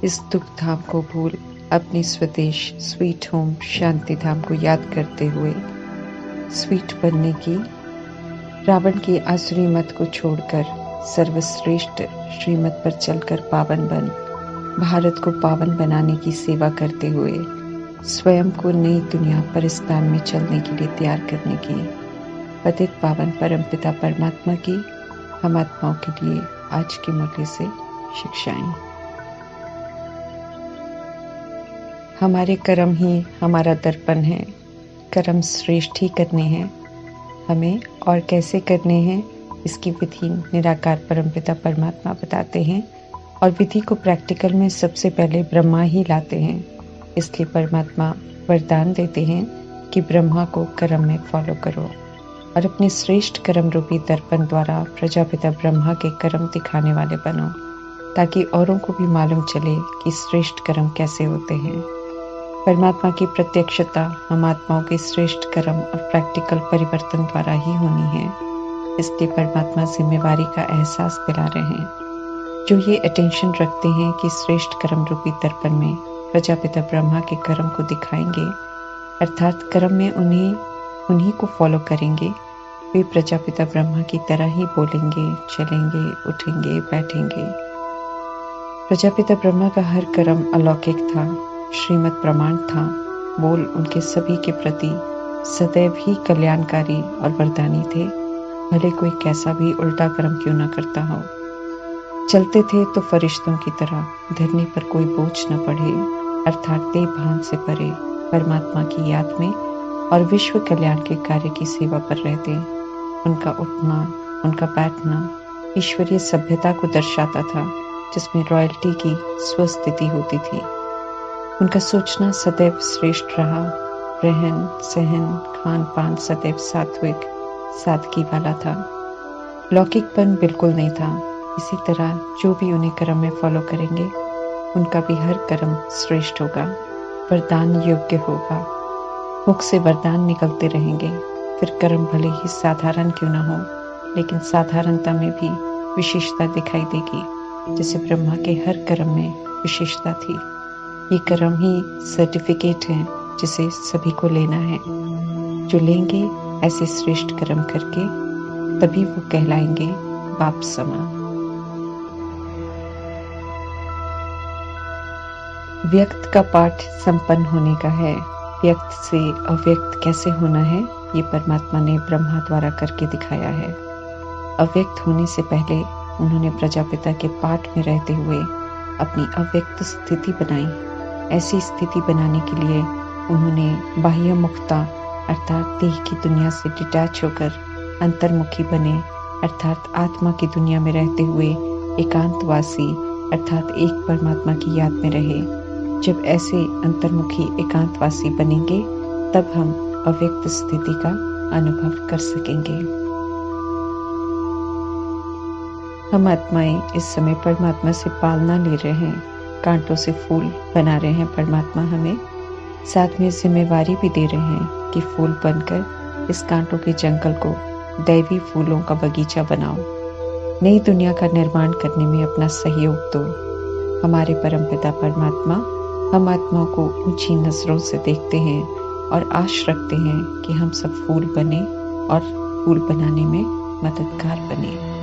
इस दुख धाम को भूल अपने स्वदेश स्वीट होम शांति धाम को याद करते हुए स्वीट बनने की रावण की आसुरी मत को छोड़कर सर्वश्रेष्ठ श्रीमत पर चलकर पावन बन भारत को पावन बनाने की सेवा करते हुए स्वयं को नई दुनिया परिस्तान में चलने के लिए तैयार करने की पतित पावन परमपिता परमात्मा की हम आत्माओं के लिए आज के मुरली से शिक्षाएं। हमारे कर्म ही हमारा दर्पण है। कर्म श्रेष्ठ ही करने हैं हमें, और कैसे करने हैं इसकी विधि निराकार परमपिता परमात्मा बताते हैं, और विधि को प्रैक्टिकल में सबसे पहले ब्रह्मा ही लाते हैं। इसलिए परमात्मा वरदान देते हैं कि ब्रह्मा को कर्म में फॉलो करो और अपने श्रेष्ठ कर्म रूपी दर्पण द्वारा प्रजापिता ब्रह्मा के कर्म दिखाने वाले बनो, ताकि औरों को भी मालूम चले कि श्रेष्ठ कर्म कैसे होते हैं। परमात्मा की प्रत्यक्षता हम आत्माओं के श्रेष्ठ कर्म और प्रैक्टिकल परिवर्तन द्वारा ही होनी है। इसलिए परमात्मा जिम्मेवारी का एहसास दिला रहे हैं। जो ये अटेंशन रखते हैं कि श्रेष्ठ कर्म रूपी दर्पण में प्रजापिता ब्रह्मा के कर्म को दिखाएंगे, अर्थात कर्म में उन्हीं को फॉलो करेंगे, वे प्रजापिता ब्रह्मा की तरह ही बोलेंगे, चलेंगे, उठेंगे, बैठेंगे। प्रजापिता ब्रह्मा का हर कर्म अलौकिक था, श्रीमत प्रमाण था। बोल उनके सभी के प्रति सदैव ही कल्याणकारी और वरदानी थे, भले कोई कैसा भी उल्टा कर्म क्यों न करता हो। चलते थे तो फरिश्तों की तरह, धरनी पर कोई बोझ न पड़े, अर्थात देह भान से परे परमात्मा की याद में और विश्व कल्याण के कार्य की सेवा पर रहते। उनका उठना, उनका बैठना ईश्वरीय सभ्यता को दर्शाता था, जिसमें रॉयल्टी की स्वस्थिति होती थी। उनका सोचना सदैव श्रेष्ठ रहा, रहन सहन खान पान सदैव सात्विक सादगी वाला था, लौकिकपन बिल्कुल नहीं था। इसी तरह जो भी उन्हें कर्म में फॉलो करेंगे, उनका भी हर कर्म श्रेष्ठ होगा, वरदान योग्य होगा। मुख से वरदान निकलते रहेंगे, फिर कर्म भले ही साधारण क्यों न हो, लेकिन साधारणता में भी विशेषता दिखाई देगी, जैसे ब्रह्मा के हर कर्म में विशेषता थी। ये कर्म ही सर्टिफिकेट है जिसे सभी को लेना है। जो लेंगे ऐसे श्रेष्ठ कर्म करके, तभी वो कहलाएंगे बाप समा। व्यक्त का पाठ संपन्न होने का है। व्यक्त से अव्यक्त कैसे होना है, ये परमात्मा ने ब्रह्मा द्वारा करके दिखाया है। अव्यक्त होने से पहले उन्होंने प्रजापिता के पाठ में रहते हुए अपनी अव्यक्त स्थिति बनाई। ऐसी स्थिति बनाने के लिए उन्होंने बाह्य मुक्ता अर्थात देह की दुनिया से डिटैच होकर अंतर्मुखी बने, अर्थात आत्मा की दुनिया में रहते हुए एकांतवासी अर्थात एक परमात्मा की याद में रहे। जब ऐसे अंतर्मुखी एकांतवासी बनेंगे, तब हम अव्यक्त स्थिति का अनुभव कर सकेंगे। हम आत्माएं इस समय परमात्मा से पालना ले रहे हैं, कांटों से फूल बना रहे हैं। परमात्मा हमें साथ में जिम्मेवारी भी दे रहे हैं कि फूल बनकर इस कांटों के जंगल को दैवी फूलों का बगीचा बनाओ। नई दुनिया का निर्माण करने में अपना सहयोग दो। हमारे परमपिता परमात्मा हम आत्माओं को ऊंची नजरों से देखते हैं और आश रखते हैं कि हम सब फूल बने और फूल बनाने में मददगार बने।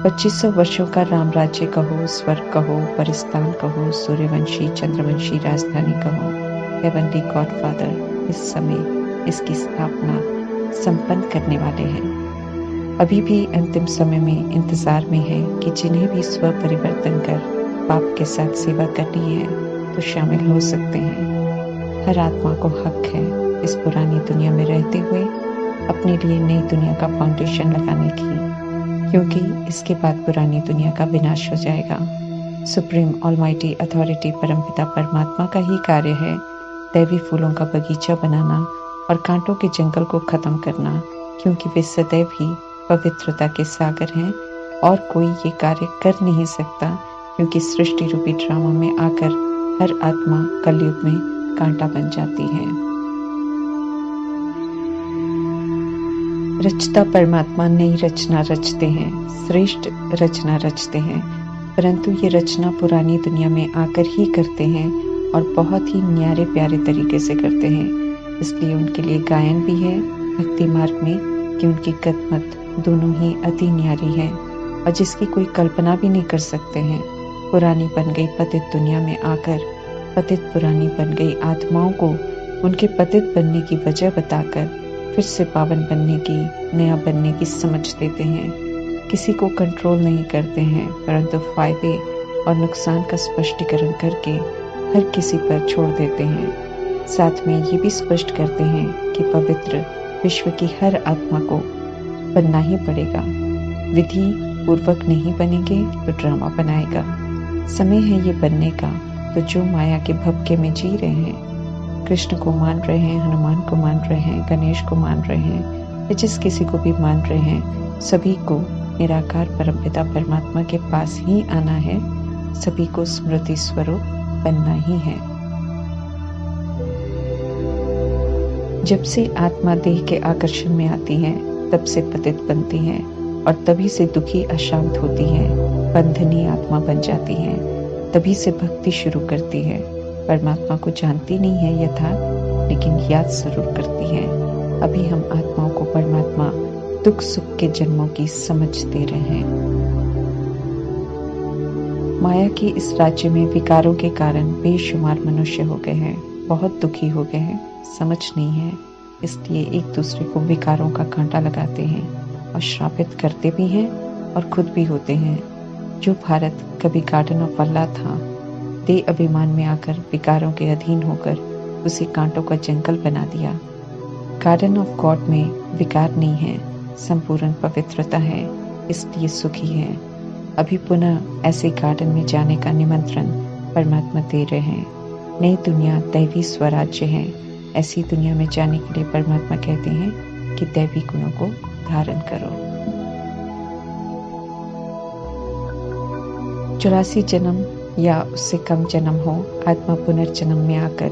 2500 वर्षों का राम राज्य कहो, स्वर्ग कहो, परिस्तान कहो, सूर्यवंशी चंद्रवंशी राजधानी कहो, हेवनली गॉडफादर इस समय इसकी स्थापना संपन्न करने वाले हैं। अभी भी अंतिम समय में इंतजार में है कि जिन्हें भी स्व परिवर्तन कर पाप के साथ सेवा करनी है तो शामिल हो सकते हैं। हर आत्मा को हक है इस पुरानी दुनिया में रहते हुए अपने लिए नई दुनिया का फाउंडेशन लगाने की, क्योंकि इसके बाद पुरानी दुनिया का विनाश हो जाएगा। सुप्रीम ऑलमाइटी अथॉरिटी परमपिता परमात्मा का ही कार्य है दैवी फूलों का बगीचा बनाना और कांटों के जंगल को खत्म करना, क्योंकि वे सदैव ही पवित्रता के सागर हैं और कोई ये कार्य कर नहीं सकता, क्योंकि सृष्टि रूपी ड्रामा में आकर हर आत्मा कलयुग में कांटा बन जाती है। रचता परमात्मा नई रचना रचते हैं, श्रेष्ठ रचना रचते हैं। परंतु ये रचना पुरानी दुनिया में आकर ही करते हैं और बहुत ही न्यारे प्यारे तरीके से करते हैं। इसलिए उनके लिए गायन भी है भक्ति मार्ग में कि उनकी कदमत दोनों ही अति न्यारी है और जिसकी कोई कल्पना भी नहीं कर सकते हैं। पुरानी बन गई पतित दुनिया में आकर पतित पुरानी बन गई आत्माओं को उनके पतित बनने की वजह बताकर फिर से पावन बनने की, नया बनने की समझ देते हैं। किसी को कंट्रोल नहीं करते हैं, परंतु फायदे और नुकसान का स्पष्टीकरण करके हर किसी पर छोड़ देते हैं। साथ में ये भी स्पष्ट करते हैं कि पवित्र विश्व की हर आत्मा को बनना ही पड़ेगा। विधि पूर्वक नहीं बनेंगे तो ड्रामा बनाएगा। समय है ये बनने का, तो जो माया के भपके में जी रहे हैं, कृष्ण को मान रहे हैं, हनुमान को मान रहे हैं, गणेश को मान रहे हैं या जिस किसी को भी मान रहे हैं, सभी को निराकार परमपिता परमात्मा के पास ही आना है। सभी को स्मृति स्वरूप बनना ही है। जब से आत्मा देह के आकर्षण में आती है तब से पतित बनती है और तभी से दुखी अशांत होती है, बंधनी आत्मा बन जाती है। तभी से भक्ति शुरू करती है। परमात्मा को जानती नहीं है यथार्थ, लेकिन याद जरूर करती है। अभी हम आत्माओं को परमात्मा दुख सुख के जन्मों की समझ दे रहे हैं। माया के इस राज्य में विकारों के कारण बेशुमार मनुष्य हो गए हैं, बहुत दुखी हो गए हैं, समझ नहीं है। इसलिए एक दूसरे को विकारों का कांटा लगाते हैं और श्रापित करते भी हैं और खुद भी होते हैं। जो भारत कभी गार्डन ऑफ अल्लाह था, देह अभिमान में आकर विकारों के अधीन होकर उसे कांटों का जंगल बना दिया। गार्डन ऑफ गॉड में विकार नहीं है, संपूर्ण पवित्रता है, इसलिए सुखी है। अभी पुनः ऐसे गार्डन में जाने का निमंत्रण परमात्मा दे रहे हैं। नई दुनिया दैवी स्वराज्य है। ऐसी दुनिया में जाने के लिए परमात्मा कहते हैं कि दैवी गुणों को धारण करो। 84 जन्म या उससे कम जन्म हो, आत्मा पुनर्जन्म में आकर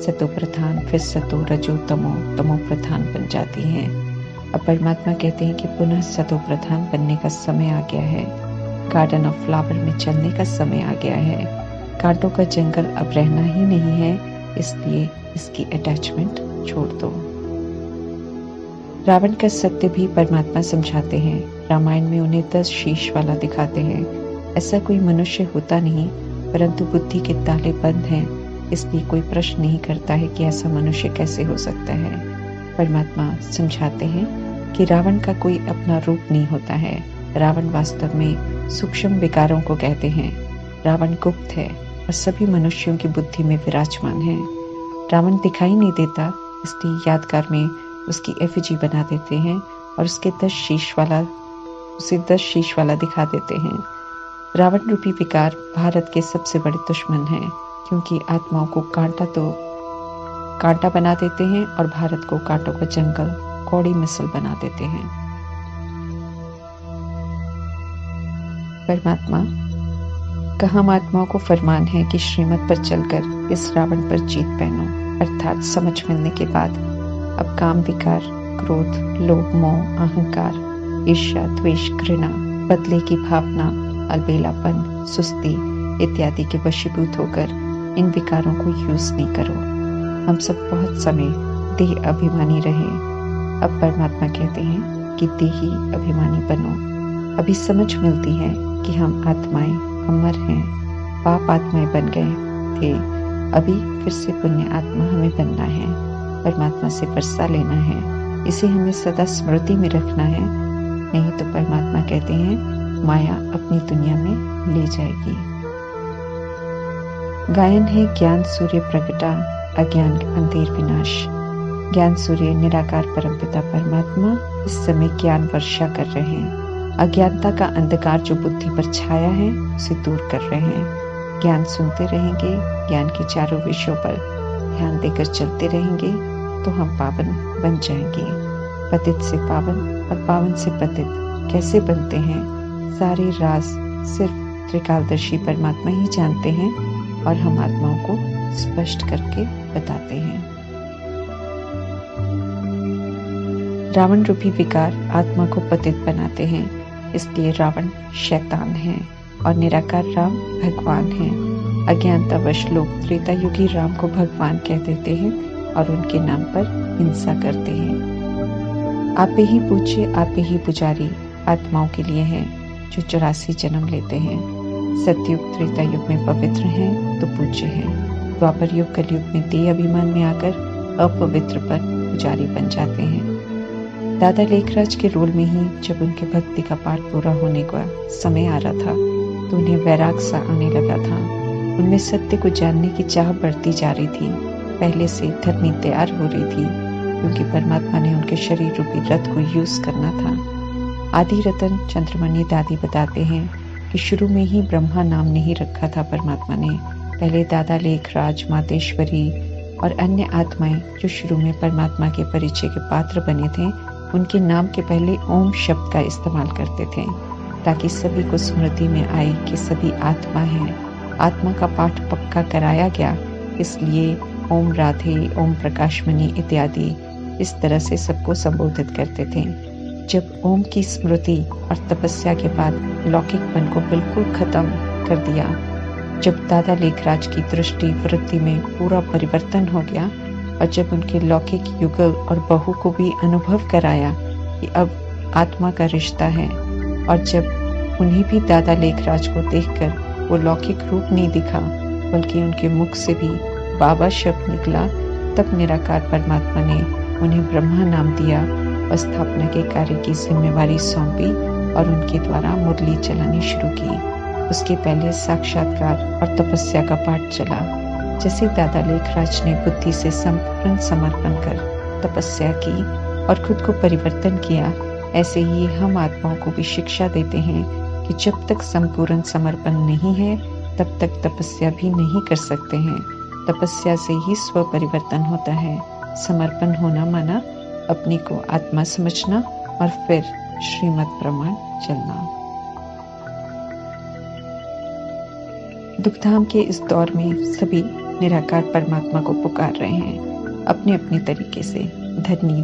सतो प्रधान, फिर सतो रजो तमो, तमो प्रधान बन जाती है। अब परमात्मा कहते हैं कि पुनः सतो प्रधान बनने का समय आ गया है। गार्डन ऑफ फ्लावर में चलने का समय आ गया है। कांटों का जंगल अब रहना ही नहीं है, इसलिए इसकी अटैचमेंट छोड़ दो। रावण का सत्य भी परमात्मा समझाते हैं। रामायण में उन्हें 10 शीश वाला दिखाते हैं। ऐसा कोई मनुष्य होता नहीं, परंतु बुद्धि के ताले बंद हैं, इसलिए कोई प्रश्न नहीं करता है कि ऐसा मनुष्य कैसे हो सकता है। परमात्मा समझाते हैं कि रावण का कोई अपना रूप नहीं होता है। रावण वास्तव में सूक्ष्म विकारों को कहते हैं। रावण गुप्त है और सभी मनुष्यों की बुद्धि में विराजमान है। रावण दिखाई नहीं देता, इसलिए यादगार में उसकी एफिजी बना देते हैं और उसे 10 शीश वाला दिखा देते हैं। रावण रूपी विकार भारत के सबसे बड़े दुश्मन हैं, क्योंकि आत्माओं को कांटा बना देते हैं और भारत को कांटों का जंगल, कौड़ी मिसल बना देते हैं। परमात्मा का हम आत्माओं को फरमान है कि श्रीमत पर चलकर इस रावण पर जीत पहनो, अर्थात समझ मिलने के बाद अब काम विकार, क्रोध, लोभ, मोह, अहंकार, ईर्ष्या, द्वेष, घृणा, बदले की भावना, अलबेलापन, सुस्ती इत्यादि के वशीभूत होकर इन विकारों को यूज नहीं करो। हम सब बहुत समय देह अभिमानी रहे। अब परमात्मा कहते हैं कि देही अभिमानी बनो। अभी समझ मिलती है कि हम आत्माएं अमर हैं, पाप आत्माएं बन गए थे, अभी फिर से पुण्य आत्मा हमें बनना है, परमात्मा से वर्षा लेना है, इसे हमें सदा स्मृति में रखना है। नहीं तो परमात्मा कहते हैं माया अपनी दुनिया में ले जाएगी। गायन है ज्ञान सूर्य प्रगटा, अज्ञान अंधेर विनाश। ज्ञान सूर्य निराकार परमपिता परमात्मा इस समय ज्ञान वर्षा कर रहे हैं। अज्ञानता का अंधकार जो बुद्धि पर छाया है उसे दूर कर रहे हैं। ज्ञान सुनते रहेंगे, ज्ञान के चारों विषयों पर ध्यान देकर चलते रहेंगे तो हम पावन बन जाएंगे। पतित से पावन और पावन से पतित कैसे बनते हैं, सारे राज सिर्फ त्रिकालदर्शी परमात्मा ही जानते हैं और हम आत्माओं को स्पष्ट करके बताते हैं। रावण रूपी विकार आत्मा को पतित बनाते हैं, इसलिए रावण शैतान है। और निराकार राम भगवान हैं। अज्ञानतावश लोग त्रेता युगी राम को भगवान कह देते हैं और उनके नाम पर हिंसा करते हैं। आपे ही पूज्य आपे ही पुजारी आत्माओं के लिए हैं जो 84 जन्म लेते हैं। सतयुग त्रेता युग में पवित्र हैं तो पूज्य हैं। द्वापर युग कलयुग में देह अभिमान में आकर अपवित्र पर पुजारी बन जाते हैं। दादा लेखराज के रोल में ही जब उनके भक्ति का पाठ पूरा होने का समय आ रहा था तो उन्हें वैराग सा आने लगा था। उनमें सत्य को जानने की चाह बढ़ती जा रही थी। पहले से धरनी तैयार हो रही थी क्योंकि परमात्मा ने उनके शरीर रूपी रथ को यूज करना था। आदि रतन चंद्रमणि दादी बताते हैं कि शुरू में ही ब्रह्मा नाम नहीं रखा था परमात्मा ने। पहले दादा लेखराज, मातेश्वरी और अन्य आत्माएं जो शुरू में परमात्मा के परिचय के पात्र बने थे, उनके नाम के पहले ओम शब्द का इस्तेमाल करते थे ताकि सभी को स्मृति में आए कि सभी आत्मा हैं। आत्मा का पाठ पक्का कराया गया, इसलिए ओम राधे, ओम प्रकाशमणि इत्यादि इस तरह से सबको संबोधित करते थे। जब ओम की स्मृति और तपस्या के बाद लौकिकपन को बिल्कुल खत्म कर दिया, जब दादा लेखराज की दृष्टि वृत्ति में पूरा परिवर्तन हो गया और जब उनके लौकिक युगल और बहू को भी अनुभव कराया कि अब आत्मा का रिश्ता है, और जब उन्हें भी दादा लेखराज को देखकर वो लौकिक रूप नहीं दिखा बल्कि उनके मुख से भी बाबा शब्द निकला, तब निराकार परमात्मा ने उन्हें ब्रह्मा नाम दिया और स्थापना के कार्य की जिम्मेवारी सौंपी और उनके द्वारा मुरली चलानी शुरू की। उसके पहले साक्षात्कार और तपस्या का पाठ चला। जैसे दादा लेखराज ने बुद्धि से संपूर्ण समर्पण कर तपस्या की और खुद को परिवर्तन किया, ऐसे ही हम आत्माओं को भी शिक्षा देते हैं कि जब तक संपूर्ण समर्पण नहीं है तब तक तपस्या भी नहीं कर सकते हैं। तपस्या से ही स्व परिवर्तन होता है। समर्पण होना माना अपने को आत्मा समझना और फिर श्रीमद् प्रमाण चलना। दुखधाम के इस दौर में सभी निराकार परमात्मा को पुकार रहे हैं अपने अपने तरीके से। धरनी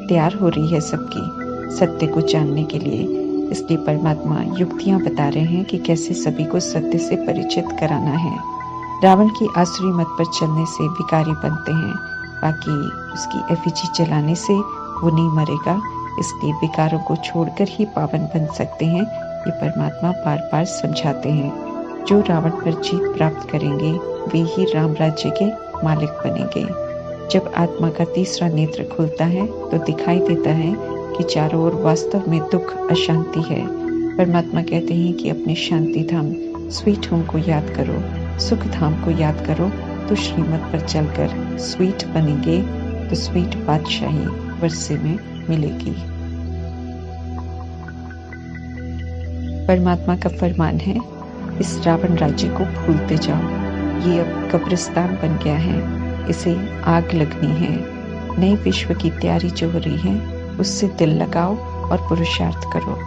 तैयार हो रही है सबकी सत्य को जानने के लिए, इसलिए परमात्मा युक्तियां बता रहे हैं कि कैसे सभी को सत्य से परिचित कराना है। रावण की आसुरी मत पर चलने से विकारी बनते हैं, बाकी उसकी एफिजी जलाने से वो नहीं मरेगा, इसलिए विकारों को छोड़कर ही पावन बन सकते हैं। ये परमात्मा बार बार समझाते हैं। जो रावण पर जीत प्राप्त करेंगे वे ही राम राज्य के मालिक बनेंगे। जब आत्मा का तीसरा नेत्र खुलता है तो दिखाई देता है कि चारों ओर वास्तव में दुख, अशांति है। परमात्मा कहते हैं कि अपने शांति धाम स्वीट होम को याद करो, सुख धाम को याद करो तो श्रीमत पर चलकर स्वीट बनेंगे, तो स्वीट बादशाही वर्षे में मिलेगी। परमात्मा का फरमान है, इस रावण राज्य को भूलते जाओ, ये अब कब्रिस्तान बन गया है, इसे आग लगनी है। नए विश्व की तैयारी जो हो रही है उससे दिल लगाओ और पुरुषार्थ करो।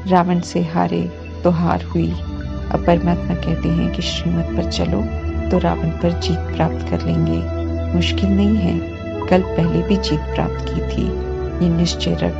रावण से हारे तो हार हुई। अब परमात्मा कहते हैं कि श्रीमत पर चलो तो रावण पर जीत प्राप्त कर लेंगे। मुश्किल नहीं है, कल पहले भी जीत प्राप्त की थी, ये निश्चय रख